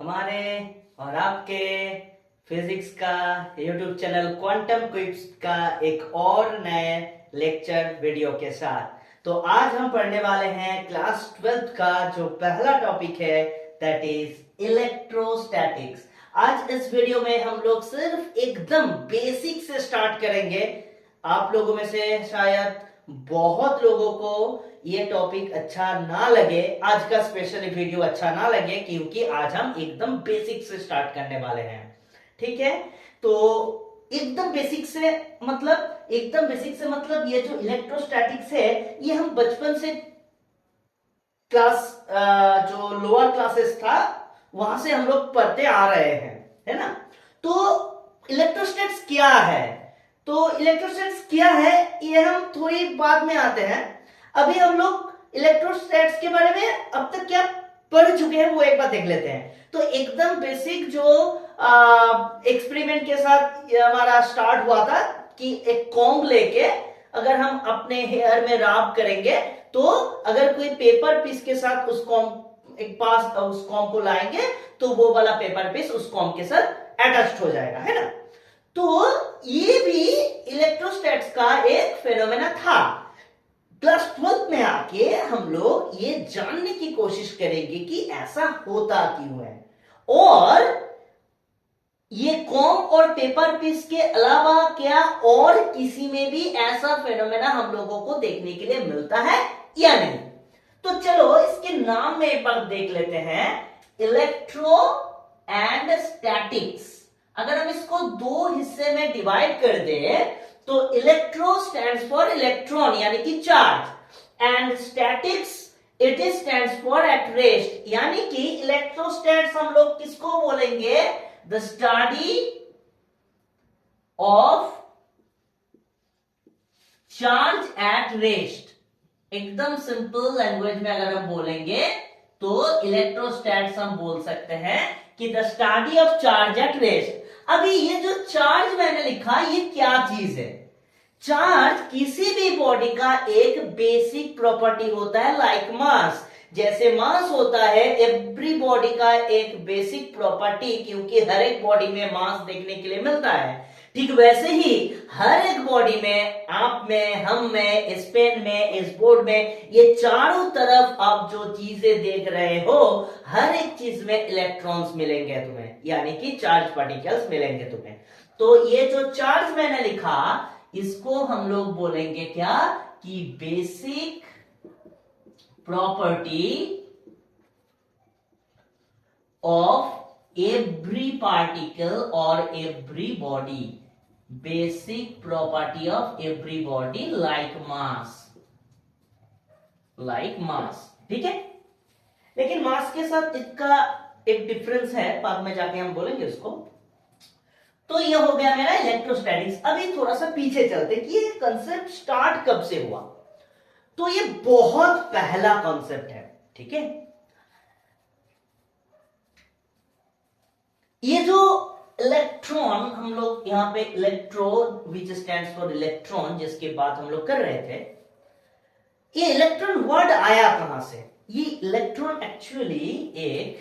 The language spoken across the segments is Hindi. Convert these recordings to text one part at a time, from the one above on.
हमारे और आपके फिजिक्स का यूट्यूब चैनल क्वांटम क्विज का एक और नए लेक्चर वीडियो के साथ। तो आज हम पढ़ने वाले हैं क्लास 12th का जो पहला टॉपिक है, दैट इज इलेक्ट्रोस्टैटिक्स। आज इस वीडियो में हम लोग सिर्फ एकदम बेसिक से स्टार्ट करेंगे। आप लोगों में से शायद बहुत लोगों को ये टॉपिक अच्छा ना लगे, आज का स्पेशल वीडियो अच्छा ना लगे, क्योंकि आज हम एकदम बेसिक से स्टार्ट करने वाले हैं। ठीक है, तो एकदम बेसिक से मतलब ये जो इलेक्ट्रोस्टैटिक्स है ये हम बचपन से क्लास जो लोअर क्लासेस था वहां से हम लोग पढ़ते आ रहे हैं, है ना। तो इलेक्ट्रोस्टैटिक्स क्या है, ये हम थोड़ी बाद में आते हैं। अभी हम लोग इलेक्ट्रोस्टैटिक्स के बारे में अब तक क्या पढ़ चुके हैं वो एक बार देख लेते हैं। तो एकदम बेसिक जो एक्सपेरिमेंट के साथ हमारा स्टार्ट हुआ था कि एक कॉम्ब लेके अगर हम अपने हेयर में राब करेंगे तो अगर कोई पेपर पीस के साथ उस कॉम्ब को लाएंगे तो वो वाला पेपर पीस उस कॉम्ब के साथ अटैच्ड हो जाएगा, है ना। तो ये भी इलेक्ट्रोस्टैटिक्स का एक फेनोमेना था। क्लास 12 में आके हम लोग ये जानने की कोशिश करेंगे कि ऐसा होता क्यों है, और ये कॉम्ब और पेपर पीस के अलावा क्या और किसी में भी ऐसा फेनोमेना हम लोगों को देखने के लिए मिलता है या नहीं। तो चलो इसके नाम में एक बार देख लेते हैं, इलेक्ट्रो एंड स्टैटिक्स। अगर हम इसको दो हिस्से में डिवाइड कर दें तो इलेक्ट्रो स्टैंड्स फॉर इलेक्ट्रॉन यानी कि charge, and statics it is stands for at rest, यानी कि इलेक्ट्रोस्टैट्स हम लोग किसको बोलेंगे, the study of charge at rest. एकदम सिंपल लैंग्वेज में अगर हम बोलेंगे तो इलेक्ट्रोस्टैट्स हम बोल सकते हैं कि the study of charge at rest. अभी ये जो चार्ज मैंने लिखा ये क्या चीज है, चार्ज किसी भी बॉडी का एक बेसिक प्रॉपर्टी होता है, लाइक मास। जैसे मास होता है एवरी बॉडी का एक बेसिक प्रॉपर्टी, क्योंकि हर एक बॉडी में मास देखने के लिए मिलता है। ठीक वैसे ही हर एक बॉडी में, आप में, हम में, इस पेन में, इस बोर्ड में, ये चारों तरफ आप जो चीजें देख रहे हो हर एक चीज में इलेक्ट्रॉन्स मिलेंगे तुम्हें, यानी कि चार्ज पार्टिकल्स मिलेंगे तुम्हें। तो ये जो चार्ज मैंने लिखा इसको हम लोग बोलेंगे क्या, कि basic property of every particle और every body, basic property of every body like mass, ठीक है। लेकिन मास के साथ इसका एक डिफरेंस है, बाद में जाके हम बोलेंगे उसको। तो ये हो गया मेरा इलेक्ट्रोस्टैटिक्स। अभी थोड़ा सा पीछे चलते कि ये कंसेप्ट स्टार्ट कब से हुआ। तो ये बहुत पहला कॉन्सेप्ट है, ठीक है। ये जो इलेक्ट्रॉन हम लोग यहाँ पे electro which stands for electron जिसके बात हम लोग कर रहे थे, ये इलेक्ट्रॉन वर्ड आया कहां से। ये इलेक्ट्रॉन एक्चुअली एक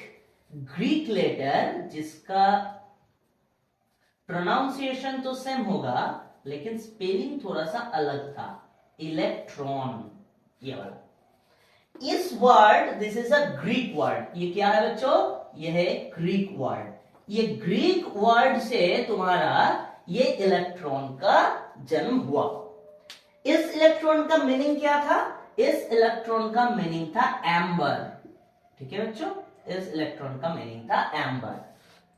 ग्रीक लेटर जिसका प्रोनाउंसिएशन तो सेम होगा लेकिन स्पेलिंग थोड़ा सा अलग था, इलेक्ट्रॉन ये वाला। इस word, this is a Greek word. ये क्या है बच्चों, ये है ग्रीक वर्ड। ये ग्रीक वर्ड से तुम्हारा ये इलेक्ट्रॉन का जन्म हुआ। इस इलेक्ट्रॉन का मीनिंग क्या था, इस इलेक्ट्रॉन का मीनिंग था एम्बर, ठीक है बच्चों, इस इलेक्ट्रॉन का मीनिंग था एम्बर।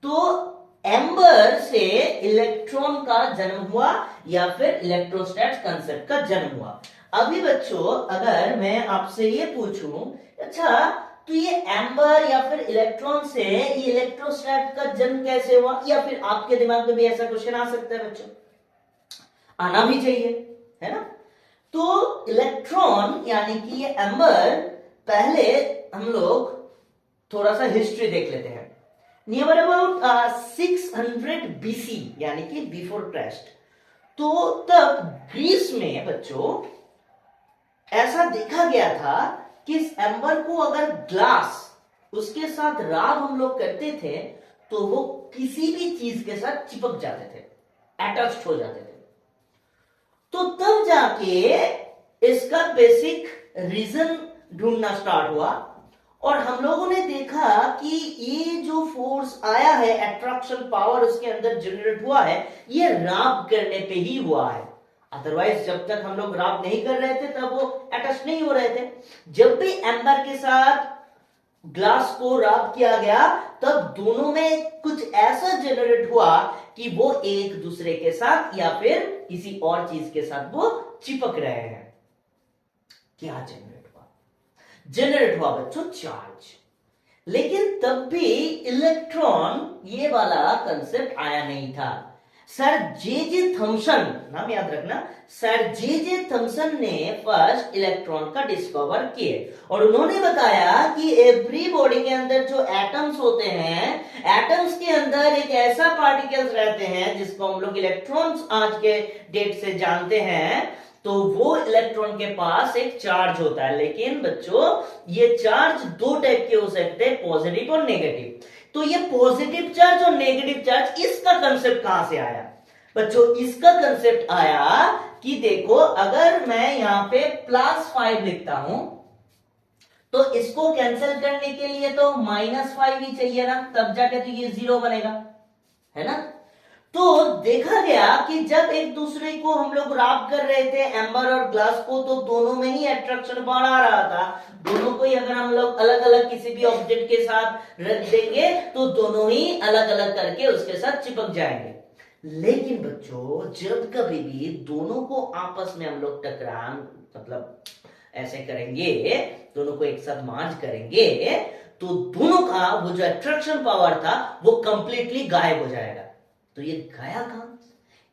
तो एम्बर से इलेक्ट्रॉन का जन्म हुआ या फिर इलेक्ट्रोस्टैटिक्स कंसेप्ट का जन्म हुआ। अभी बच्चों अगर मैं आपसे ये पूछूं, अच्छा तो ये एम्बर या फिर इलेक्ट्रॉन से ये इलेक्ट्रोस्टैटिक्स का जन्म कैसे हुआ, या फिर आपके दिमाग में भी ऐसा क्वेश्चन आ सकता है बच्चों, आना भी चाहिए, है ना। तो इलेक्ट्रॉन यानी कि ये एम्बर, पहले हम लोग थोड़ा सा हिस्ट्री देख लेते हैं। नियर अबाउट 600 बीसी यानी कि बिफोर क्राइस्ट, तो तब ग्रीस में बच्चों ऐसा देखा गया था कि इस एम्बर को अगर ग्लास उसके साथ राब हम लोग करते थे तो वो किसी भी चीज के साथ चिपक जाते थे, अटैच्ड हो जाते थे। तो तब जाके इसका बेसिक रीजन ढूंढना स्टार्ट हुआ और हम लोगों ने देखा कि ये जो फोर्स आया है, अट्रैक्शन पावर उसके अंदर जनरेट हुआ है, ये राब करने पे ही हुआ है। अदरवाइज जब तक हम लोग राब नहीं कर रहे थे तब वो अटैच नहीं हो रहे थे। जब भी एम्बर के साथ ग्लास को राब किया गया तब दोनों में कुछ ऐसा जनरेट हुआ कि वो एक दूसरे के साथ या फिर किसी और चीज के साथ वो चिपक रहे हैं। क्या जनरेट हुआ बच्चों? चार्ज। लेकिन तब भी इलेक्ट्रॉन ये वाला कंसेप्ट आया नहीं था। सर जे थॉमसन, नाम याद रखना, सर जे थॉमसन ने फर्स्ट इलेक्ट्रॉन का डिस्कवर किए और उन्होंने बताया कि एवरी बॉडी के अंदर जो एटम्स होते हैं, एटम्स के अंदर एक ऐसा पार्टिकल्स रहते हैं जिसको हम लोग इलेक्ट्रॉन्स आज के डेट से जानते हैं। तो वो इलेक्ट्रॉन के पास एक चार्ज होता है, लेकिन बच्चों ये चार्ज दो टाइप के हो सकते हैं, पॉजिटिव और नेगेटिव। तो ये पॉजिटिव चार्ज और नेगेटिव चार्ज, इसका कंसेप्ट कहां से आया बच्चों? इसका कंसेप्ट आया कि देखो अगर मैं यहां पे +5 लिखता हूं तो इसको कैंसिल करने के लिए तो -5 ही चाहिए ना, तब जाके तो ये 0 बनेगा, है ना। तो देखा गया कि जब एक दूसरे को हम लोग राब कर रहे थे एम्बर और ग्लास को, तो दोनों में ही अट्रैक्शन बढ़ा रहा था। दोनों को ही अगर हम लोग अलग अलग किसी भी ऑब्जेक्ट के साथ रख देंगे तो दोनों ही अलग अलग करके उसके साथ चिपक जाएंगे। लेकिन बच्चों जब कभी भी दोनों को आपस में हम लोग टकरान, मतलब ऐसे करेंगे, दोनों को एक साथ मार्च करेंगे, तो दोनों का वो जो अट्रैक्शन पावर था वो कंप्लीटली गायब हो जाएगा। तो ये गया कहां?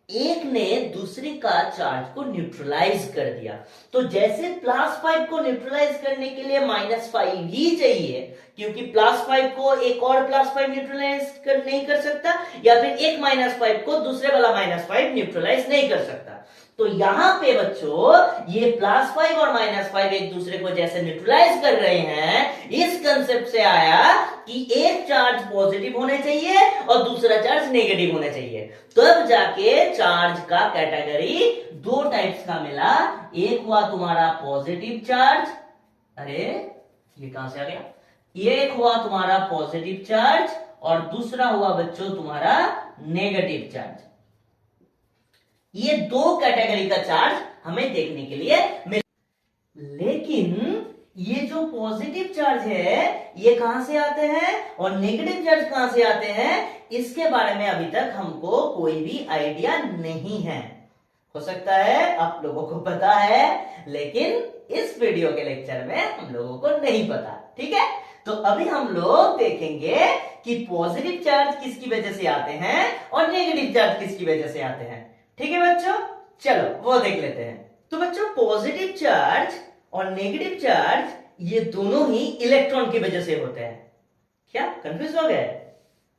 एक ने दूसरे का चार्ज को न्यूट्रलाइज कर दिया। तो जैसे +5 को न्यूट्रलाइज करने के लिए -5 ही चाहिए, क्योंकि +5 को एक और +5 न्यूट्रलाइज नहीं कर सकता, या फिर एक -5 को दूसरे वाला -5 न्यूट्रलाइज नहीं कर सकता। तो यहां पे बच्चों ये +5 और -5 एक दूसरे को जैसे न्यूट्रलाइज कर रहे हैं, इस कंसेप्ट से आया कि एक चार्ज पॉजिटिव होने चाहिए और दूसरा चार्ज नेगेटिव होने चाहिए। तब जाके चार्ज का कैटेगरी दो टाइप्स का मिला। एक हुआ तुम्हारा पॉजिटिव चार्ज, अरे ये कहां से आ गया? एक हुआ तुम्हारा पॉजिटिव चार्ज और दूसरा हुआ बच्चों तुम्हारा नेगेटिव चार्ज। ये दो कैटेगरी का चार्ज हमें देखने के लिए मिला। लेकिन ये जो पॉजिटिव चार्ज है ये कहां से आते हैं और नेगेटिव चार्ज कहां से आते हैं, इसके बारे में अभी तक हमको कोई भी आइडिया नहीं है। हो सकता है आप लोगों को पता है, लेकिन इस वीडियो के लेक्चर में हम लोगों को नहीं पता। ठीक है, तो अभी हम लोग देखेंगे कि पॉजिटिव चार्ज किसकी वजह से आते हैं और नेगेटिव चार्ज किसकी वजह से आते हैं। ठीक है बच्चों, चलो वो देख लेते हैं। तो बच्चों पॉजिटिव चार्ज और नेगेटिव चार्ज ये दोनों ही इलेक्ट्रॉन की वजह से होते हैं। क्या कंफ्यूज हो गए?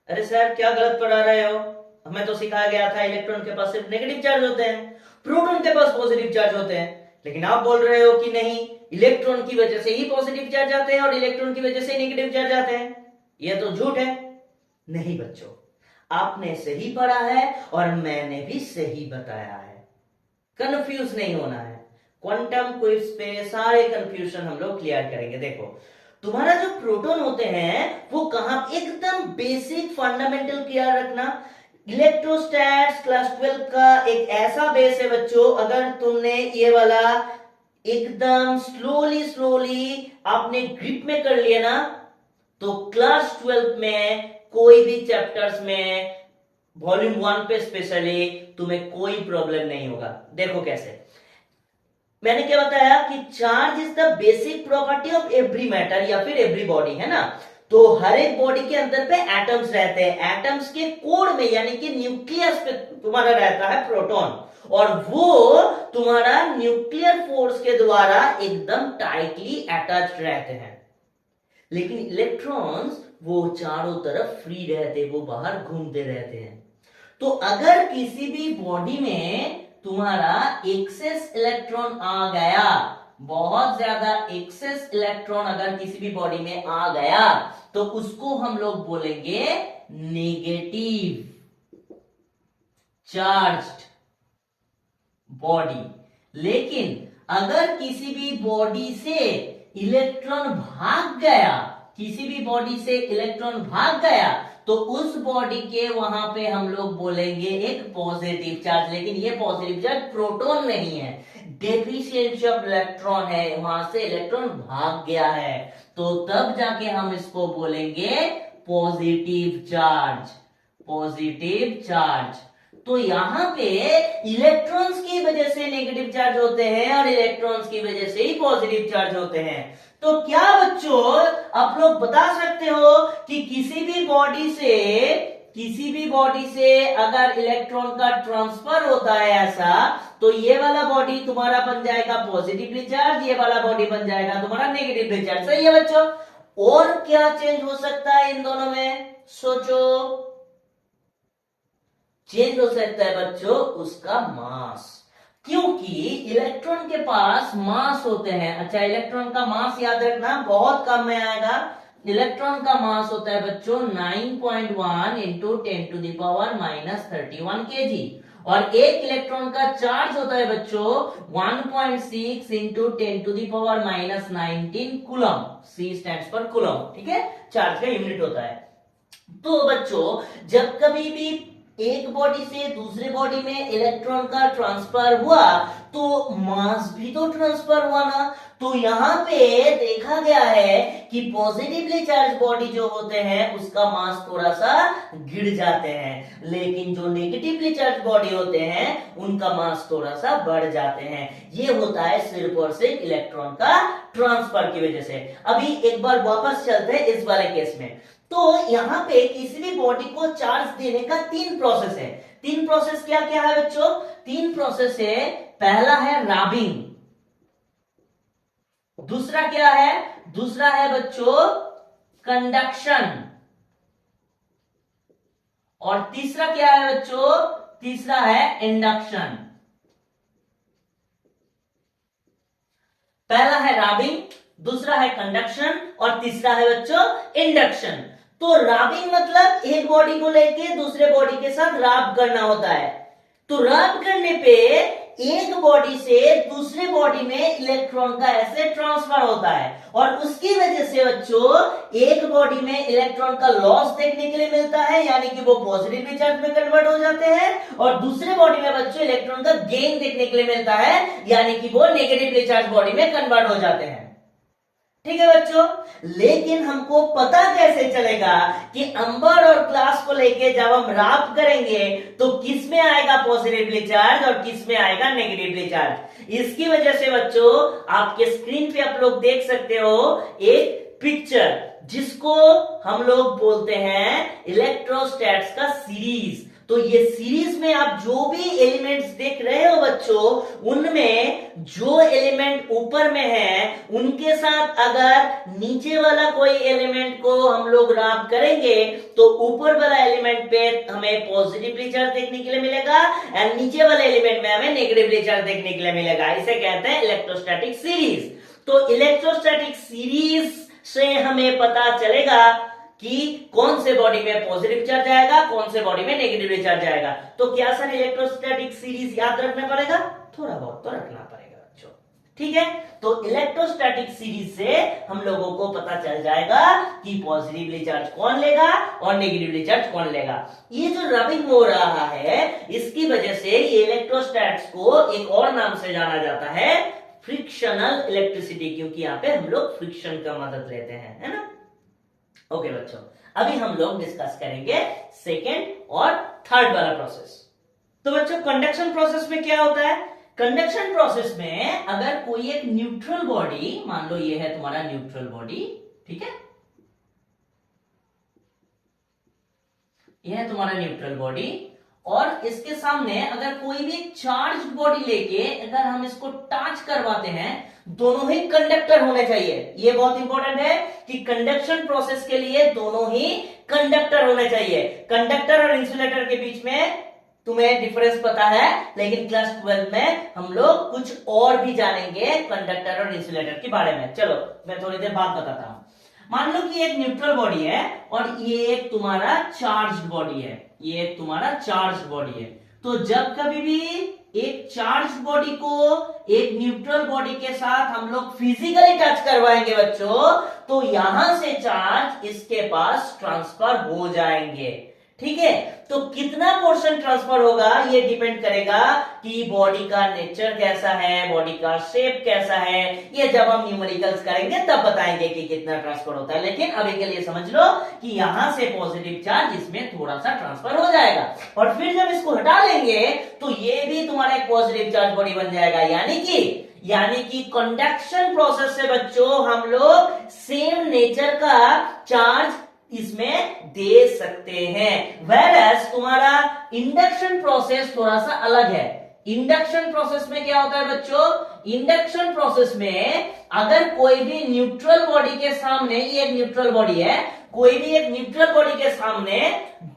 अरे सर क्या गलत पढ़ा रहे हो, हमें तो सिखाया गया था इलेक्ट्रॉन के पास सिर्फ नेगेटिव चार्ज होते हैं, प्रोटॉन के पास पॉजिटिव चार्ज होते हैं। लेकिन आप बोल रहे हो कि नहीं, इलेक्ट्रॉन की वजह से ही पॉजिटिव चार्ज आते हैं और इलेक्ट्रॉन की वजह से नेगेटिव चार्ज आते हैं। यह तो झूठ है। नहीं बच्चों, आपने सही पढ़ा है और मैंने भी सही बताया है। कंफ्यूज नहीं होना है। क्वांटम क्विज पे सारे कंफ्यूजन हम लोग क्लियर करेंगे। देखो तुम्हारा जो प्रोटॉन होते हैं वो कहां, एकदम बेसिक फंडामेंटल क्लियर रखना। इलेक्ट्रोस्टैट्स क्लास 12 का एक ऐसा बेस है बच्चों, अगर तुमने ये वाला एकदम स्लोली आपने ग्रिप में कर लिया ना, तो क्लास 12 में कोई भी चैप्टर्स में वॉल्यूम 1 पे स्पेशली तुम्हें कोई प्रॉब्लम नहीं होगा। देखो कैसे मैंने क्या बताया कि charge is the basic property of every matter या फिर एवरी बॉडी, है ना। तो हर एक बॉडी के अंदर पे एटम्स रहते हैं, एटम्स के कोर में यानी कि न्यूक्लियस पे तुम्हारा रहता है प्रोटॉन, और वो तुम्हारा न्यूक्लियर फोर्स के द्वारा एकदम टाइटली अटैच्ड रहते हैं। लेकिन इलेक्ट्रॉन्स वो चारों तरफ फ्री रहते, वो बाहर घूमते रहते हैं। तो अगर किसी भी बॉडी में तुम्हारा एक्सेस इलेक्ट्रॉन आ गया, बहुत ज्यादा एक्सेस इलेक्ट्रॉन अगर किसी भी बॉडी में आ गया तो उसको हम लोग बोलेंगे नेगेटिव चार्ज्ड बॉडी। लेकिन अगर किसी भी बॉडी से इलेक्ट्रॉन भाग गया, किसी भी बॉडी से इलेक्ट्रॉन भाग गया तो उस बॉडी के वहां पे हम लोग बोलेंगे एक पॉजिटिव चार्ज। लेकिन ये पॉजिटिव चार्ज प्रोटॉन नहीं है, डेफिशिएंसी ऑफ इलेक्ट्रॉन है, वहां से इलेक्ट्रॉन भाग गया है, तो तब जाके हम इसको बोलेंगे पॉजिटिव चार्ज, पॉजिटिव चार्ज। तो यहां पे इलेक्ट्रॉन्स की वजह से नेगेटिव चार्ज होते हैं और इलेक्ट्रॉन्स की वजह से ही पॉजिटिव चार्ज होते हैं। तो क्या बच्चों आप लोग बता सकते हो कि किसी भी बॉडी से अगर इलेक्ट्रॉन का ट्रांसफर होता है ऐसा, तो ये वाला बॉडी तुम्हारा बन जाएगा पॉजिटिवली चार्ज, ये वाला बॉडी बन जाएगा तुम्हारा नेगेटिवली चार्ज। सही है बच्चों? और क्या चेंज हो सकता है इन दोनों में, सोचो। चेंज हो सकता है बच्चों उसका मास, क्योंकि इलेक्ट्रॉन के पास मास होते हैं। अच्छा, इलेक्ट्रॉन का मास याद रखना बहुत कम में आएगा। इलेक्ट्रॉन का मास होता है बच्चों 9.1 इंटू 10⁻³ kg, और एक इलेक्ट्रॉन का चार्ज होता है बच्चों 1.6 into 10⁻19 coulomb. C stands for coulomb, ठीक है, चार्ज का यूनिट होता है। तो बच्चों जब कभी भी एक बॉडी से दूसरे बॉडी में इलेक्ट्रॉन का ट्रांसफर हुआ तो मास भी तो ट्रांसफर हुआ ना। तो यहाँ पे देखा गया है कि पॉजिटिवली चार्ज बॉडी जो होते हैं उसका मास थोड़ा सा गिर जाते हैं, लेकिन जो नेगेटिवली चार्ज बॉडी होते हैं उनका मास थोड़ा सा बढ़ जाते हैं। ये होता है सिर्फ और सिर्फ इलेक्ट्रॉन का ट्रांसफर की वजह से। अभी एक बार वापस चलते हैं इस वाले केस में। तो यहां पे किसी भी बॉडी को चार्ज देने का 3 प्रोसेस है। 3 प्रोसेस क्या क्या है बच्चों? 3 प्रोसेस है। पहला है रैबिंग, दूसरा क्या है? दूसरा है बच्चों कंडक्शन, और तीसरा क्या है बच्चों? तीसरा है इंडक्शन। पहला है रैबिंग, दूसरा है कंडक्शन और तीसरा है बच्चों इंडक्शन। तो रैबिंग मतलब एक बॉडी को लेके दूसरे बॉडी के साथ रैब करना होता है। तो रैब करने पे एक बॉडी से दूसरे बॉडी में इलेक्ट्रॉन का ऐसे ट्रांसफर होता है, और उसकी वजह से बच्चों एक बॉडी में इलेक्ट्रॉन का लॉस देखने के लिए मिलता है, यानी कि वो पॉजिटिवली चार्ज में कन्वर्ट हो जाते हैं, और दूसरे बॉडी में बच्चों इलेक्ट्रॉन का गेन देखने के लिए मिलता है, यानी कि वो नेगेटिवली चार्ज बॉडी में कन्वर्ट हो जाते हैं। ठीक है बच्चों, लेकिन हमको पता कैसे चलेगा कि अंबर और क्लास को लेके जब हम रैप करेंगे तो किस में आएगा पॉजिटिवली चार्ज और किस में आएगा नेगेटिवली चार्ज? इसकी वजह से बच्चों आपके स्क्रीन पे आप लोग देख सकते हो एक पिक्चर, जिसको हम लोग बोलते हैं इलेक्ट्रोस्टैट्स का सीरीज। तो ये सीरीज में आप जो भी एलिमेंट्स देख रहे हो बच्चों, उनमें जो एलिमेंट ऊपर में है उनके साथ अगर नीचे वाला कोई एलिमेंट को हम लोग रैप करेंगे तो ऊपर वाला एलिमेंट पे हमें पॉजिटिवली चार्ज देखने के लिए मिलेगा और नीचे वाले एलिमेंट में हमें नेगेटिवली चार्ज देखने के लिए मिलेगा। इसे कहते हैं इलेक्ट्रोस्टैटिक सीरीज। तो इलेक्ट्रोस्टैटिक सीरीज से हमें पता चलेगा कि कौन से बॉडी में पॉजिटिव चार्ज आएगा, कौन से बॉडी में नेगेटिव चार्ज आएगा। तो क्या सर इलेक्ट्रोस्टैटिक सीरीज याद रखना पड़ेगा? थोड़ा बहुत तो रखना पड़ेगा बच्चों, ठीक है। तो इलेक्ट्रोस्टैटिक सीरीज से हम लोगों को पता चल जाएगा कि पॉजिटिवली चार्ज कौन लेगा और नेगेटिवली चार्ज कौन लेगा। ये जो रबिंग हो रहा है इसकी वजह से ये इलेक्ट्रोस्टैट्स को एक और नाम से जाना जाता है फ्रिक्शनल इलेक्ट्रिसिटी, क्योंकि यहाँ पे हम लोग फ्रिक्शन का मदद लेते हैं, है ना। ओके बच्चों, अभी हम लोग डिस्कस करेंगे सेकेंड और थर्ड वाला प्रोसेस। तो बच्चों कंडक्शन प्रोसेस में क्या होता है? कंडक्शन प्रोसेस में अगर कोई एक न्यूट्रल बॉडी, मान लो ये है तुम्हारा न्यूट्रल बॉडी, ठीक है, ये है तुम्हारा न्यूट्रल बॉडी, और इसके सामने अगर कोई भी चार्ज बॉडी लेके अगर हम इसको टच करवाते हैं, दोनों ही कंडक्टर होने चाहिए। ये बहुत इंपॉर्टेंट है कि कंडक्शन प्रोसेस के लिए दोनों ही कंडक्टर होने चाहिए। कंडक्टर और इंसुलेटर के बीच में तुम्हें डिफरेंस पता है, लेकिन क्लास 12 में हम लोग कुछ और भी जानेंगे कंडक्टर और इंसुलेटर के बारे में। चलो मैं थोड़ी देर बाद बताता हूं। मान लो कि एक न्यूट्रल बॉडी है और ये एक तुम्हारा चार्ज्ड बॉडी है, ये एक तुम्हारा चार्ज्ड बॉडी है। तो जब कभी भी एक चार्ज बॉडी को एक न्यूट्रल बॉडी के साथ हम लोग फिजिकली टच करवाएंगे बच्चों, तो यहां से चार्ज इसके पास ट्रांसफर हो जाएंगे। ठीक है, तो कितना पोर्शन ट्रांसफर होगा ये डिपेंड करेगा कि बॉडी का नेचर कैसा है, बॉडी का शेप कैसा है। ये जब हम न्यूमेरिकल्स करेंगे तब बताएंगे कि कितना ट्रांसफर होता है, लेकिन अभी के लिए समझ लो कि यहां से पॉजिटिव चार्ज इसमें थोड़ा सा ट्रांसफर हो जाएगा, और फिर जब इसको हटा लेंगे तो ये भी तुम्हारा एक पॉजिटिव चार्ज बॉडी बन जाएगा। यानी कि कंडक्शन प्रोसेस से बच्चों हम लोग सेम नेचर का चार्ज इसमें दे सकते हैं। whereas तुम्हारा इंडक्शन प्रोसेस थोड़ा सा अलग है। इंडक्शन प्रोसेस में क्या होता है बच्चों, इंडक्शन प्रोसेस में अगर कोई भी न्यूट्रल बॉडी के सामने, ये एक न्यूट्रल बॉडी है, कोई भी एक न्यूट्रल बॉडी के सामने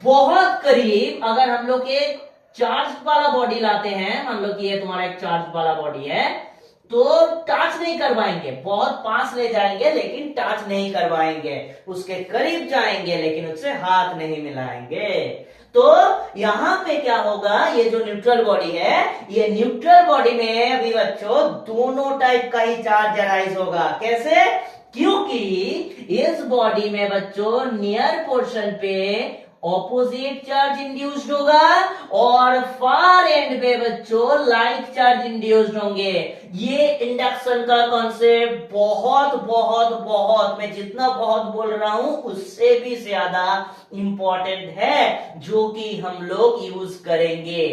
बहुत करीब अगर हम लोग एक चार्ज वाला बॉडी लाते हैं, मान लो कि ये तुम्हारा एक चार्ज वाला बॉडी है, तो टच नहीं करवाएंगे, बहुत पास ले जाएंगे लेकिन टच नहीं करवाएंगे, उसके करीब जाएंगे लेकिन उससे हाथ नहीं मिलाएंगे। तो यहां पे क्या होगा, ये जो न्यूट्रल बॉडी है, ये न्यूट्रल बॉडी में भी बच्चों दोनों टाइप का ही चार्ज अराइज होगा। कैसे? क्योंकि इस बॉडी में बच्चों नियर पोर्शन पे ऑपोजिट चार्ज इंड्यूस्ड होगा और फार एंड पे बच्चों लाइक चार्ज इंड्यूस्ड होंगे। ये इंडक्शन का कॉन्सेप्ट बहुत बहुत बहुत, मैं जितना बहुत बोल रहा हूं उससे भी ज्यादा इंपॉर्टेंट है, जो कि हम लोग यूज करेंगे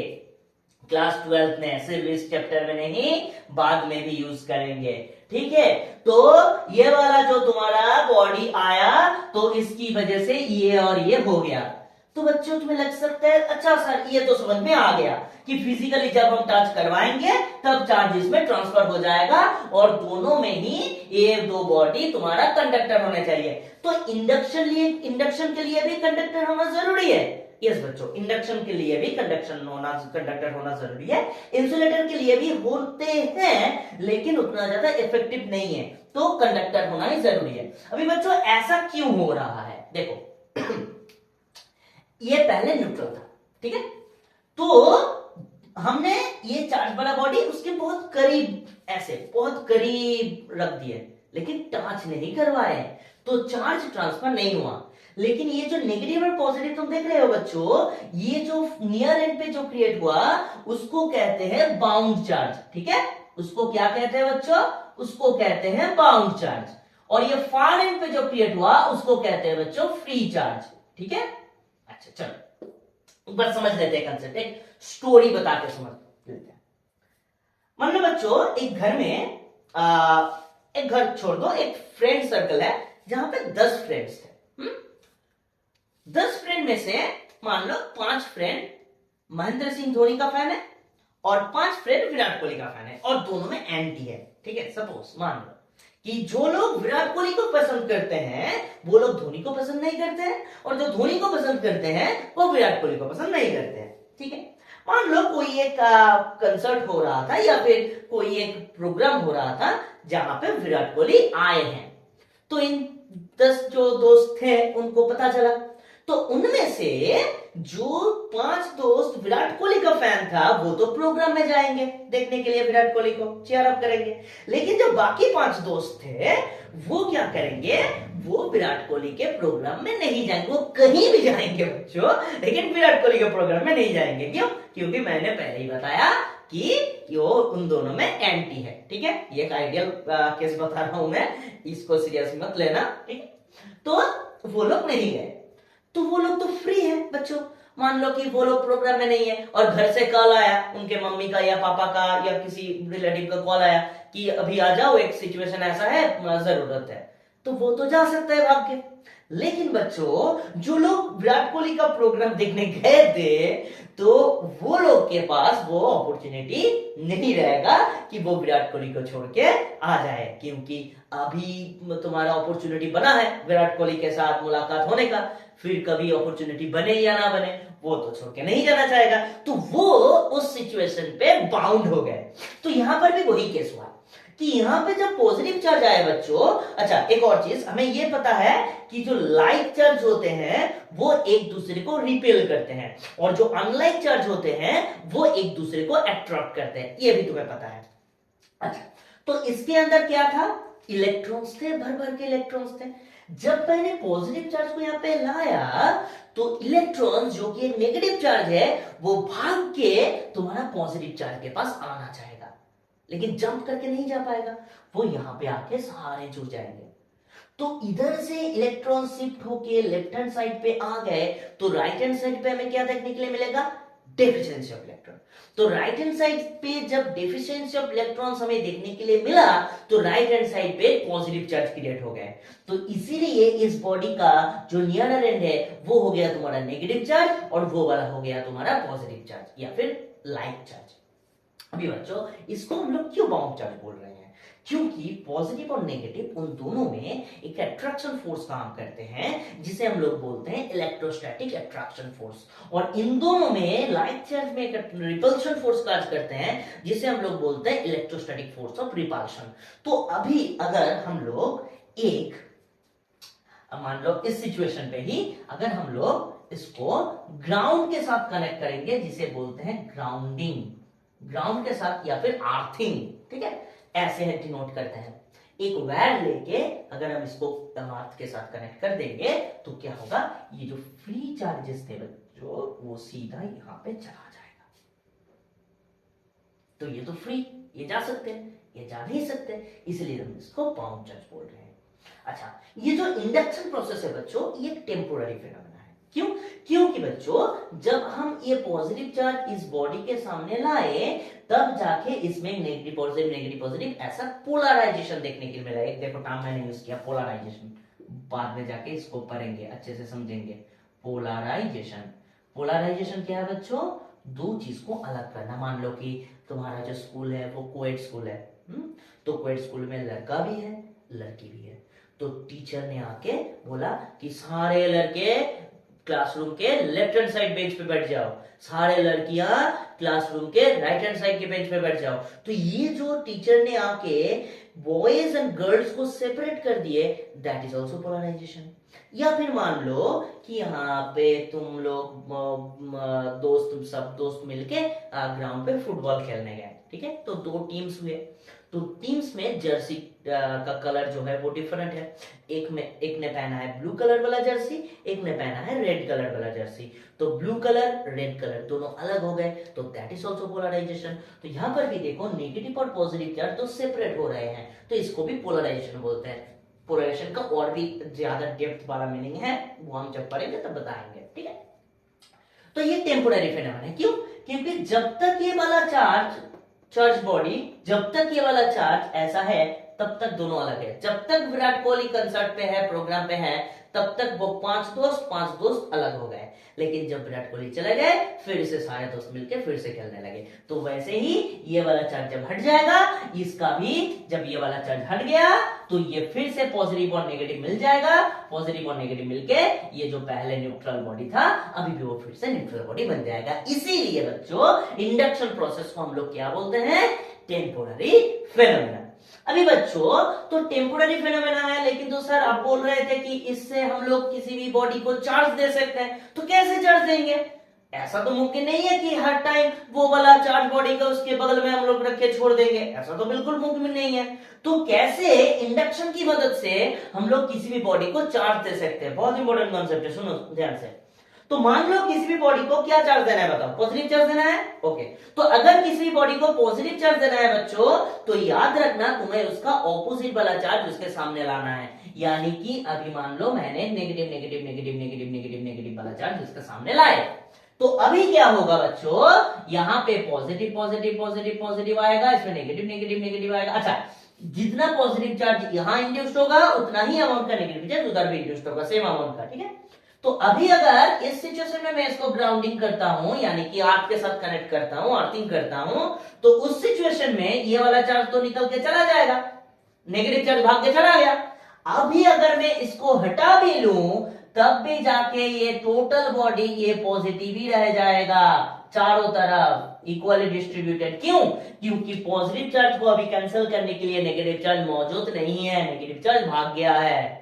क्लास 12 में, सिर्फ इस चैप्टर में नहीं बाद में भी यूज करेंगे। ठीक है, तो ये वाला जो तुम्हारा बॉडी आया तो इसकी वजह से ये और ये हो गया। तो बच्चों तुम्हें लग सकता है अच्छा सर ये तो समझ में आ गया कि फिजिकली जब हम टच करवाएंगे तब चार्ज इसमें ट्रांसफर हो जाएगा और दोनों में ही ये दो बॉडी तुम्हारा कंडक्टर होने चाहिए। तो इंडक्शन के लिए भी कंडक्टर होना जरूरी है। यस बच्चों, इंडक्शन के लिए भी कंडक्टर होना जरूरी है। इंसुलेटर के लिए भी होते हैं लेकिन उतना ज्यादा इफेक्टिव नहीं है, तो कंडक्टर होना ही जरूरी है। अभी बच्चों ऐसा क्यों हो रहा है, देखो ये पहले न्यूट्रल था, ठीक है, तो हमने ये चार्ज वाला बॉडी उसके बहुत करीब, ऐसे बहुत करीब रख दिए लेकिन टच नहीं करवाए, तो चार्ज ट्रांसफर नहीं हुआ। लेकिन ये जो नेगेटिव और पॉजिटिव तुम देख रहे हो बच्चों, ये जो नियर एंड पे जो क्रिएट हुआ उसको कहते हैं बाउंड चार्ज। ठीक है, उसको क्या कहते हैं बच्चों, उसको कहते हैं बाउंड चार्ज। और ये फार एंड पे जो क्रिएट हुआ उसको कहते हैं बच्चों फ्री चार्ज। ठीक है, अच्छा चलो बस समझ लेते हैं कंसेप्ट, एक स्टोरी बता के समझ लेते हैं। मान लो बच्चों एक घर में एक घर छोड़ दो, एक फ्रेंड सर्कल है जहां पे 10 फ्रेंड्स थे। 10 फ्रेंड में से मान लो 5 फ्रेंड महेंद्र सिंह धोनी का फैन है और 5 फ्रेंड विराट कोहली का फैन है और दोनों में एंटी है। ठीक है, सपोज मान लो कि जो लोग विराट कोहली को पसंद करते हैं वो लोग धोनी को पसंद नहीं करते हैं और जो धोनी को पसंद करते हैं वो विराट कोहली को पसंद नहीं करते हैं। ठीक है, मान लो कोई एक कंसर्ट हो रहा था या फिर कोई एक प्रोग्राम हो रहा था जहां पे विराट कोहली आए हैं, तो इन 10 जो दोस्त थे उनको पता चला, तो उनमें से जो 5 दोस्त विराट कोहली का फैन था वो तो प्रोग्राम में जाएंगे देखने के लिए, विराट कोहली को चीयर अप करेंगे। लेकिन जो बाकी 5 दोस्त थे वो क्या करेंगे, वो विराट कोहली के प्रोग्राम में नहीं जाएंगे, वो कहीं भी जाएंगे बच्चों लेकिन विराट कोहली के प्रोग्राम में नहीं जाएंगे। क्यों? क्योंकि मैंने पहले ही बताया कि वो उन दोनों में एंटी है। ठीक है, ये एक आइडियल केस बता रहा हूं मैं, इसको सीरियस मत लेना। ठीक है, तो वो लोग नहीं गए, तो वो लोग तो फ्री है बच्चों। मान लो कि वो लोग प्रोग्राम में नहीं है और घर से कॉल आया उनके मम्मी का या पापा का या किसी रिलेटिव का कॉल आया कि अभी आ जाओ, एक सिचुएशन ऐसा है, जरूरत है। तो वो तो जा सकता है भाग के। लेकिन बच्चों जो लोग विराट कोहली का प्रोग्राम देखने गए थे, तो वो लोग के पास वो अपॉर्चुनिटी नहीं रहेगा कि वो विराट कोहली को छोड़ के आ जाए, क्योंकि अभी तुम्हारा अपॉर्चुनिटी बना है विराट कोहली के साथ मुलाकात होने का, फिर कभी अपॉर्चुनिटी बने या ना बने वो तो छोड़ के नहीं जाना चाहेगा, तो वो उस सिचुएशन पे बाउंड हो गए। तो यहां पर भी वही केस हुआ कि यहां पे जब पॉजिटिव चार्ज आया बच्चों, अच्छा एक और चीज हमें ये पता है कि जो लाइक चार्ज होते हैं वो एक दूसरे को रिपेल करते हैं, और जो अनलाइक चार्ज होते हैं वो एक दूसरे को अट्रैक्ट करते हैं, ये भी तुम्हें पता है। अच्छा, तो इसके अंदर क्या था, इलेक्ट्रॉन्स थे, भर भर के इलेक्ट्रॉन्स थे। जब मैंने पॉजिटिव चार्ज को यहां पे लाया तो इलेक्ट्रॉन्स जो कि नेगेटिव चार्ज है वो भाग के तुम्हारा पॉजिटिव चार्ज के पास आना चाहेगा, लेकिन जंप करके नहीं जा पाएगा, वो यहां पे आके सारे जुड़ जाएंगे। तो इधर से इलेक्ट्रॉन शिफ्ट होके लेफ्ट हैंड साइड पे आ गए, तो राइट हैंड साइड पे हमें क्या देखने के लिए मिलेगा, डेफिशिएंसी ऑफ इलेक्ट्रॉन। तो राइट हैंड साइड पे जब डेफिशिएंसी ऑफ इलेक्ट्रॉन्स हमें देखने के लिए मिला, तो राइट हैंड साइड पे पॉजिटिव चार्ज क्रिएट हो गए। तो इसीलिए इस बॉडी का जो नियरर एंड है वो हो गया तुम्हारा नेगेटिव चार्ज, और वो वाला हो गया तुम्हारा पॉजिटिव चार्ज या फिर लाइक चार्ज। अभी बच्चों इसको हम लोग क्यों बाउंड चार्ज बोल रहे हैं, क्योंकि पॉजिटिव और नेगेटिव उन दोनों में एक अट्रैक्शन फोर्स काम करते हैं, जिसे हम लोग बोलते हैं इलेक्ट्रोस्टैटिक अट्रैक्शन फोर्स, और इन दोनों में लाइक चार्ज में एक रिपल्शन फोर्स कार्य करते हैं, जिसे हम लोग बोलते हैं इलेक्ट्रोस्टैटिक फोर्स ऑफ रिपल्शन। तो अभी अगर हम लोग एक मान लो इस सिचुएशन पे ही अगर हम लोग इसको ग्राउंड के साथ कनेक्ट करेंगे, जिसे बोलते हैं ग्राउंडिंग, ग्राउंड के साथ या फिर आर्थिंग, ठीक है, ऐसे है डिनोट करते हैं। एक वायर लेके अगर हम इसको अर्थ के साथ कनेक्ट कर देंगे तो क्या होगा, ये जो फ्री चार्जेस थे बच्चों वो सीधा यहाँ पे चला जाएगा। तो ये तो फ्री, ये जा सकते हैं, ये जा नहीं सकते, इसलिए हम इसको बाउंड चार्ज बोल रहे हैं। अच्छा, ये जो इंडक्शन प्रोसेस है बच्चों, ये एक टेम्पोररी फिनोमेना है। क्यों, क्योंकि बच्चों जब हम ये पॉजिटिव चार्ज इस बॉडी के सामने लाए, तब जाके इसमें नेगेटिव पॉजिटिव नेगेटिव पॉजिटिव ऐसा पोलराइजेशन देखने के लिए मिला। एक देखो टर्म मैंने यूज किया पोलराइजेशन, बाद में जाके इसको पढ़ेंगे, अच्छे से समझेंगे। पोलराइजेशन, पोलराइजेशन क्या है बच्चों, दो चीज को अलग करना। मान लो कि तुम्हारा जो स्कूल है वो कोएड स्कूल है, तो कोएड स्कूल में लड़का भी है लड़की भी है, तो टीचर ने आके बोला कि सारे लड़के क्लासरूम के लेफ्ट हैंड साइड बेंच पे बैठ जाओ, सारे लड़कियां क्लासरूम के राइट हैंड साइड के बेंच पे बैठ जाओ। तो ये जो टीचर ने आके बॉयज एंड गर्ल्स को सेपरेट कर दिए, दैट इज ऑल्सो पोलराइजेशन। या फिर मान लो कि यहाँ पे तुम लोग सब दोस्त मिलके ग्राउंड पे फुटबॉल खेलने गए, ठीक है, तो दो टीम्स हुए, तो टीम्स में जर्सी का कलर जो है वो डिफरेंट है। एक ने पहना है ब्लू कलर वाला जर्सी, एक ने पहना है रेड कलर वाला जर्सी, तो ब्लू कलर रेड कलर दोनों अलग हो गए, तो दैट इज ऑल्सो पोलराइजेशन। तो यहाँ पर भी देखो नेगेटिव और पॉजिटिव चार्ज तो सेपरेट हो रहे हैं, तो इसको भी पोलराइजेशन बोलते हैं। पोलराइजेशन का और भी ज्यादा डेप्थ वाला मीनिंग है, वो हम जब पढ़ेंगे तब बताएंगे, ठीक है। तो ये टेम्पोररी फिनोमेना है, क्यों, क्योंकि जब तक ये वाला चार्ज बॉडी, जब तक ये वाला चार्ज ऐसा है तब तक दोनों अलग है। जब तक विराट कोहली कंसर्ट पे है, प्रोग्राम पे है, तब तक वो पांच दोस्त अलग हो गए, लेकिन जब विराट कोहली चले गए फिर से सारे दोस्त मिलके फिर से खेलने लगे। तो वैसे ही ये वाला चार्ज जब हट जाएगा, इसका भी जब ये वाला चार्ज हट गया तो ये फिर से पॉजिटिव और नेगेटिव मिल जाएगा, पॉजिटिव और नेगेटिव मिलके ये जो पहले न्यूट्रल बॉडी था अभी भी वो फिर से न्यूट्रल बॉडी बन जाएगा। इसीलिए बच्चों इंडक्शन प्रोसेस को हम लोग क्या बोलते हैं, टेम्पोररी फिनोमेना। अभी बच्चों तो टेम्पोररी फिनोमेना है, लेकिन तो सर आप बोल रहे थे कि इससे हम लोग किसी भी बॉडी को चार्ज दे सकते हैं, तो कैसे चार्ज देंगे? ऐसा तो मुमकिन नहीं है कि हर टाइम वो वाला चार्ज बॉडी का उसके बगल में हम लोग रख के छोड़ देंगे, ऐसा तो बिल्कुल मुमकिन नहीं है। तो कैसे इंडक्शन की मदद से हम लोग किसी भी बॉडी को चार्ज दे सकते हैं? बहुत इंपॉर्टेंट कॉन्सेप्ट है, सुनो ध्यान से। तो मान लो किसी भी बॉडी को क्या चार्ज देना है, बताओ, पॉजिटिव चार्ज देना है, ओके। तो अगर किसी भी बॉडी को पॉजिटिव चार्ज देना है बच्चों, तो याद रखना तुम्हें उसका ऑपोजिट वाला चार्ज उसके सामने लाना है। यानी कि अभी मान लो मैंने negative negative negative negative negative negative वाला चार्ज उसके सामने लाए, तो अभी क्या होगा बच्चों, यहां पे पॉजिटिव पॉजिटिव पॉजिटिव पॉजिटिव आएगा, इसमें नेगेटिव नेगेटिव नेगेटिव आएगा। अच्छा, जितना पॉजिटिव चार्ज यहां इंड्यूस्ड होगा उतना ही अमाउंट का नेगेटिव चार्ज उधर भी इंड्यूस्ड होगा, सेम अमाउंट का, ठीक है। तो अभी अगर इस सिचुएशन में मैं इसको ग्राउंडिंग करता हूं, यानी कि अर्थ के साथ कनेक्ट करता हूं, अर्थिंग करता हूं, तो उस सिचुएशन में ये वाला चार्ज तो निकल के चला जाएगा, नेगेटिव चार्ज भाग के चला गया। अभी अगर मैं इसको हटा भी लूं तब भी जाके ये टोटल बॉडी ये पॉजिटिव ही रह जाएगा, चारों तरफ इक्वली डिस्ट्रीब्यूटेड। क्यों? क्योंकि पॉजिटिव चार्ज को अभी कैंसिल करने के लिए नेगेटिव चार्ज मौजूद नहीं है, नेगेटिव चार्ज भाग गया है।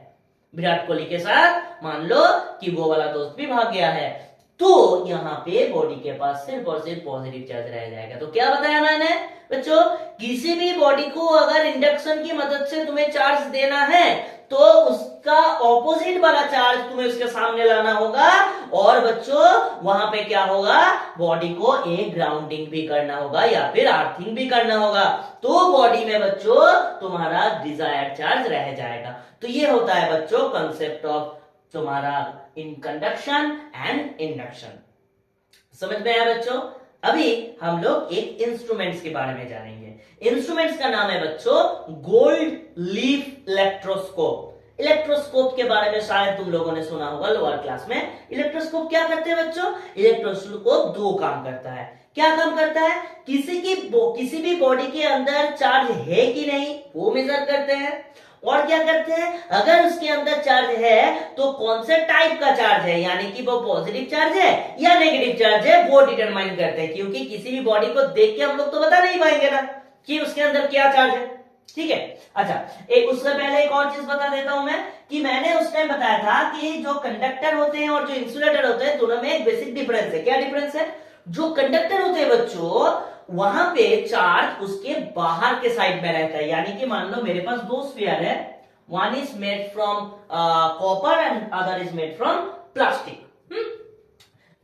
विराट कोहली के साथ मान लो कि वो वाला दोस्त भी भाग गया है, तो यहाँ पे बॉडी के पास सिर्फ और सिर्फ पॉजिटिव चार्ज रह जाएगा। तो क्या बताया मैंने बच्चों, किसी भी बॉडी को अगर इंडक्शन की मदद से तुम्हें चार्ज देना है तो उसका ऑपोजिट वाला चार्ज तुम्हें उसके सामने लाना होगा, और बच्चों वहां पे क्या होगा, बॉडी को एक ग्राउंडिंग भी करना होगा या फिर अर्थिंग भी करना होगा, तो बॉडी में बच्चों तुम्हारा डिजायर्ड चार्ज रह जाएगा। तो ये होता है बच्चों कंसेप्ट ऑफ तुम्हारा इन कंडक्शन एंड इंडक्शन। समझ में आया बच्चों? अभी हम लोग एक इंस्ट्रूमेंट्स के बारे में जानेंगे। इंस्ट्रूमेंट्स का नाम है बच्चों गोल्ड लीफ इलेक्ट्रोस्कोप। इलेक्ट्रोस्कोप के बारे में शायद तुम लोगों ने सुना होगा लोअर क्लास में। इलेक्ट्रोस्कोप क्या करते हैं बच्चों? इलेक्ट्रोस्कोप दो काम करता है। क्या काम करता है? किसी भी बॉडी के अंदर चार्ज है कि नहीं वो मेजर करते हैं, और क्या करते हैं, अगर उसके अंदर चार्ज है तो कौन से टाइप का चार्ज है, यानी कि वो पॉजिटिव चार्ज है या नेगेटिव चार्ज है, वो डिटरमाइन करते हैं। क्योंकि किसी भी बॉडी को देख के हम लोग तो बता नहीं पाएंगे ना कि उसके अंदर क्या चार्ज है, ठीक है। अच्छा, एक उससे पहले एक और चीज बता देता हूं मैं कि मैंने उस टाइम बताया था कि जो कंडक्टर होते हैं और जो इंसुलेटर होते हैं दोनों में एक बेसिक डिफरेंस है। क्या डिफरेंस है? जो कंडक्टर होते हैं बच्चों वहां पे चार्ज उसके बाहर के साइड में रहता है, यानी कि मान लो मेरे पास दो स्फीयर है, one is made from copper and other is made from plastic.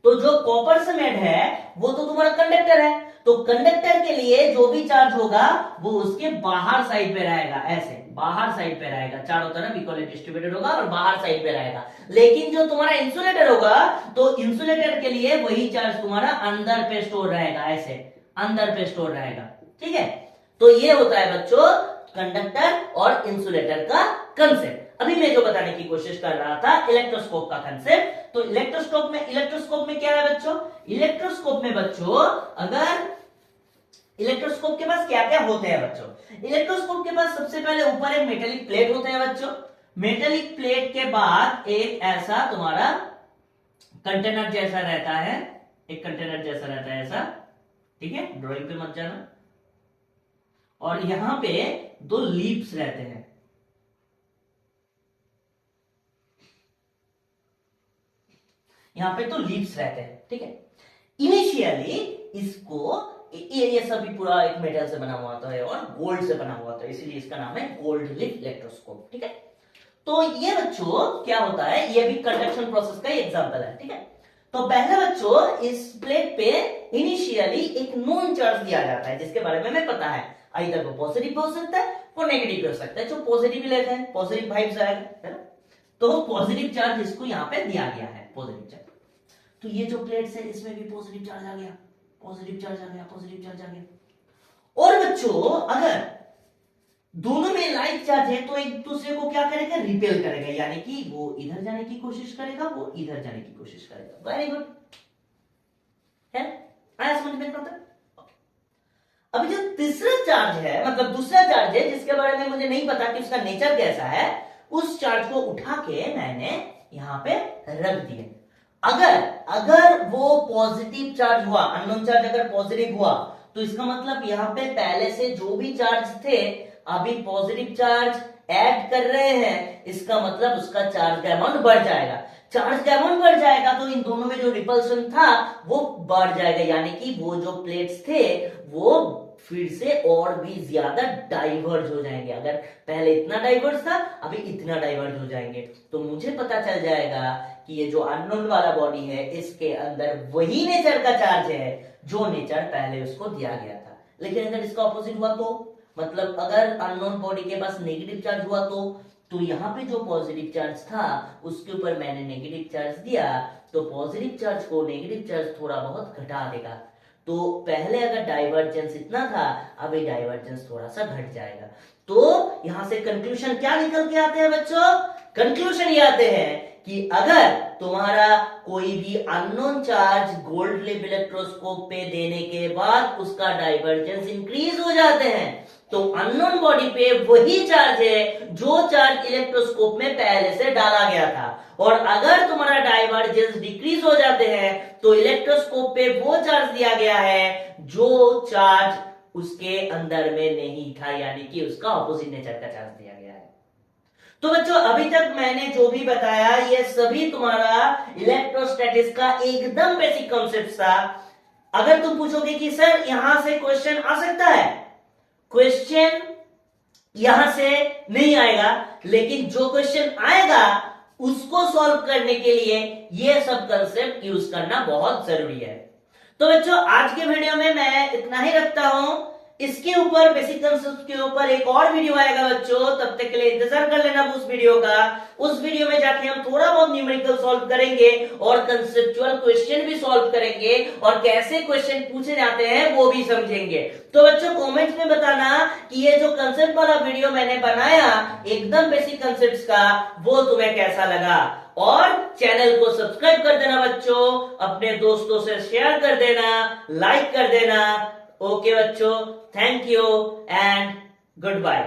तो जो कॉपर से मेड है वो तो तुम्हारा कंडक्टर है, तो कंडक्टर के लिए जो भी चार्ज होगा वो उसके बाहर साइड पे रहेगा, ऐसे बाहर साइड पे रहेगा, चारों तरफ इक्वली डिस्ट्रीब्यूटेड होगा और बाहर साइड पे रहेगा। लेकिन जो तुम्हारा इंसुलेटर होगा तो इंसुलेटर के लिए वही चार्ज तुम्हारा अंदर पे स्टोर रहेगा, ऐसे अंदर पे स्टोर रहेगा, ठीक है। तो ये होता है बच्चों कंडक्टर और इंसुलेटर का कंसेप्ट। अभी मैं जो बताने की कोशिश कर रहा था इलेक्ट्रोस्कोप का कंसेप्ट। तो इलेक्ट्रोस्कोप में क्या है बच्चों? इलेक्ट्रोस्कोप में बच्चों अगर इलेक्ट्रोस्कोप के पास क्या क्या होते हैं बच्चों? इलेक्ट्रोस्कोप के पास सबसे पहले ऊपर एक मेटेलिक प्लेट होते हैं बच्चों। मेटेलिक प्लेट के बाद एक ऐसा तुम्हारा कंटेनर जैसा रहता है, एक कंटेनर जैसा रहता है ऐसा, ठीक है, ड्राइंग पे मत जाना। और यहां पे दो लीप्स रहते हैं, यहां पे तो लीप्स रहते हैं, ठीक है। इनिशियली इसको ये सभी पूरा एक मेटल से बना हुआ होता है और गोल्ड से बना हुआ होता है, इसीलिए इसका नाम है गोल्ड लीफ इलेक्ट्रोस्कोप, ठीक है। तो ये बच्चों क्या होता है, ये भी कंडक्शन प्रोसेस का एग्जांपल है, ठीक है। तो पहले बच्चों इस प्लेट पे इनिशियली एक नोन चार्ज दिया जाता है जिसके बारे में हमें पता है, इधर वो पॉजिटिव भी हो सकता है वो नेगेटिव भी हो सकता है। जो पॉजिटिव लेते हैं पॉजिटिव वाइब्स आएगा, है ना। तो पॉजिटिव चार्ज इसको यहाँ पे दिया गया है, पॉजिटिव चार्ज। तो ये जो प्लेट्स है इसमें भी पॉजिटिव चार्ज आ गया, पॉजिटिव चार्ज आ गया, पॉजिटिव चार्ज आ गया। और बच्चों अगर दोनों में लाइक चार्ज है तो एक दूसरे को क्या करेगा, रिपेल करेगा, यानी कि वो इधर जाने की कोशिश करेगा, वो इधर जाने की कोशिश करेगा। वेरी गुड है, आया समझ में? अभी जो तीसरा चार्ज है, मतलब दूसरा चार्ज है जिसके बारे में मुझे नहीं पता कि उसका नेचर कैसा है, उस चार्ज को उठा के मैंने यहां पे रख दिया। अगर वो पॉजिटिव चार्ज हुआ, अननोन चार्ज अगर पॉजिटिव हुआ तो इसका मतलब यहां पे पहले से जो भी चार्ज थे अभी पॉजिटिव चार्ज ऐड कर रहे हैं, इसका मतलब उसका चार्ज का अमाउंट बढ़ जाएगा। चार्ज का अमाउंट बढ़ जाएगा तो इन दोनों में जो रिपल्शन था वो बढ़ जाएगा, यानी कि वो जो प्लेट्स थे वो फिर से और भी ज्यादा डाइवर्ज हो जाएंगे। अगर पहले इतना डाइवर्ज था अभी इतना डाइवर्ज हो जाएंगे, तो मुझे पता चल जाएगा कि ये जो अननोन वाला बॉडी है इसके अंदर वही नेचर का चार्ज है जो नेचर पहले उसको दिया गया था। लेकिन अगर इसका ऑपोजिट हुआ तो, मतलब अगर अननोन बॉडी के पास नेगेटिव चार्ज हुआ तो यहाँ पे जो पॉजिटिव चार्ज था उसके ऊपर मैंने नेगेटिव चार्ज दिया, तो पॉजिटिव चार्ज को नेगेटिव चार्ज थोड़ा बहुत घटा देगा। तो पहले अगर डाइवर्जेंस इतना था अभी डाइवर्जेंस थोड़ा सा घट जाएगा। तो यहां से कंक्लूजन क्या निकल के आते हैं बच्चों? कंक्लूजन ये आते हैं कि अगर तुम्हारा कोई भी अननोन चार्ज गोल्ड लेब इलेक्ट्रोस्कोप पे देने के बाद उसका डाइवर्जेंस इंक्रीज हो जाते हैं, तो अननोन बॉडी पे वही चार्ज है जो चार्ज इलेक्ट्रोस्कोप में पहले से डाला गया था, और अगर तुम्हारा डाइवर्जेंस डिक्रीज हो जाते हैं तो इलेक्ट्रोस्कोप पे वो चार्ज दिया गया है जो चार्ज उसके अंदर में नहीं था, यानी कि उसका ऑपोजिट नेचर का चार्ज दिया गया है। तो बच्चों अभी तक मैंने जो भी बताया ये सभी तुम्हारा इलेक्ट्रोस्टैटिक्स का एकदम बेसिक कॉन्सेप्ट था। अगर तुम पूछोगे कि सर यहां से क्वेश्चन आ सकता है, क्वेश्चन यहां से नहीं आएगा, लेकिन जो क्वेश्चन आएगा उसको सॉल्व करने के लिए ये सब कंसेप्ट यूज करना बहुत जरूरी है। तो बच्चों आज के वीडियो में मैं इतना ही रखता हूं। इसके ऊपर बेसिक कंसेप्ट के ऊपर एक और वीडियो आएगा बच्चों, तब तक के लिए इंतजार कर लेना उस वीडियो का। उस वीडियो में जाके हम थोड़ा बहुत न्यूमेरिकल सॉल्व करेंगे और कंसेप्चुअल क्वेश्चन भी सॉल्व करेंगे और कैसे क्वेश्चन पूछे जाते हैं वो भी समझेंगे। तो बच्चों कमेंट्स में बताना कि ये जो कंसेप्ट वाला वीडियो मैंने बनाया एकदम बेसिक कंसेप्ट्स का, वो तुम्हें कैसा लगा, और चैनल को सब्सक्राइब कर देना बच्चों, अपने दोस्तों से शेयर कर देना, लाइक कर देना। ओके बच्चों, thank you and good bye.